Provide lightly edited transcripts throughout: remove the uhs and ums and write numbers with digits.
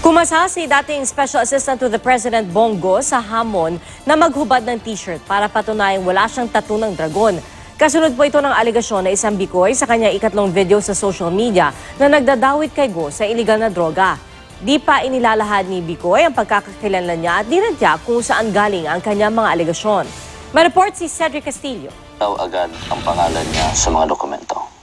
Pumasa si dating Special Assistant to the President Bongo sa hamon na maghubad ng t-shirt para patunayang wala siyang tattoo ng dragon. Kasunod po ito ng alegasyon na isang bikoy sa kanyang ikatlong video sa social media na nagdadawit kay Go sa iligal na droga. Di pa inilalahad ni Bikoy ang pagkakakilanlan niya at dinadya kung saan galing ang kanyang mga alegasyon. May-report si Cedric Castillo. Agad ang pangalan niya sa mga dokumento.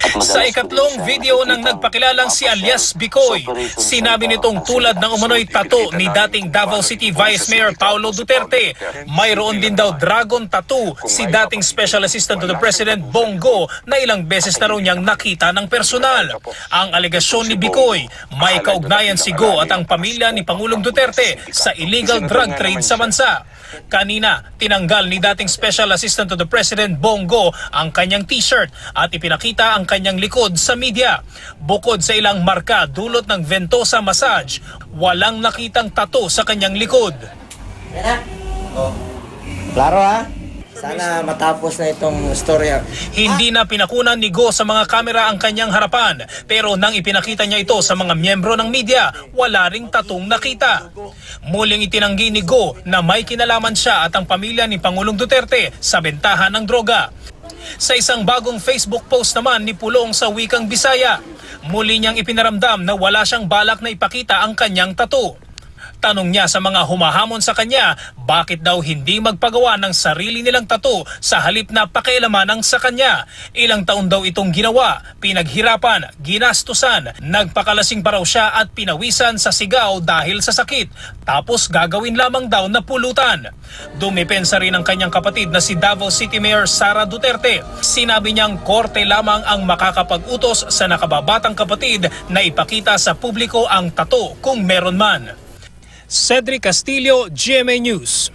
Sa ikatlong video ng nagpakilalang si alias Bikoy, sinabi nitong tulad ng umano'y tattoo ni dating Davao City Vice Mayor Paulo Duterte, mayroon din daw dragon tattoo si dating Special Assistant to the President Bongo na ilang beses na raw niyang nakita ng personal. Ang alegasyon ni Bikoy, may kaugnayan si Go at ang pamilya ni Pangulong Duterte sa illegal drug trade sa bansa. Kanina, tinanggal ni dating Special Assistant to the President Bongo ang kanyang t-shirt at ipinakita ang kanyang likod sa media. Bukod sa ilang marka dulot ng Ventosa Massage, walang nakitang tattoo sa kanyang likod. Klaro ha? Sana matapos na itong storya. Hindi na pinakunan ni Go sa mga kamera ang kanyang harapan, pero nang ipinakita niya ito sa mga miyembro ng media, wala ring tatong nakita. Muling itinanggi ni Go na may kinalaman siya at ang pamilya ni Pangulong Duterte sa bentahan ng droga. Sa isang bagong Facebook post naman ni Pulong sa wikang Bisaya, muli niyang ipinaramdam na wala siyang balak na ipakita ang kanyang tattoo. Tanong niya sa mga humahamon sa kanya, bakit daw hindi magpagawa ng sarili nilang tattoo sa halip na pakialaman ang sa kanya. Ilang taon daw itong ginawa, pinaghirapan, ginastusan, nagpakalasing pa raw siya at pinawisan sa sigaw dahil sa sakit. Tapos gagawin lamang daw na pulutan. Dumipensa rin ang kanyang kapatid na si Davao City Mayor Sara Duterte. Sinabi niyang korte lamang ang makakapag-utos sa nakababatang kapatid na ipakita sa publiko ang tattoo kung meron man. Cedric Castillo, GMA News.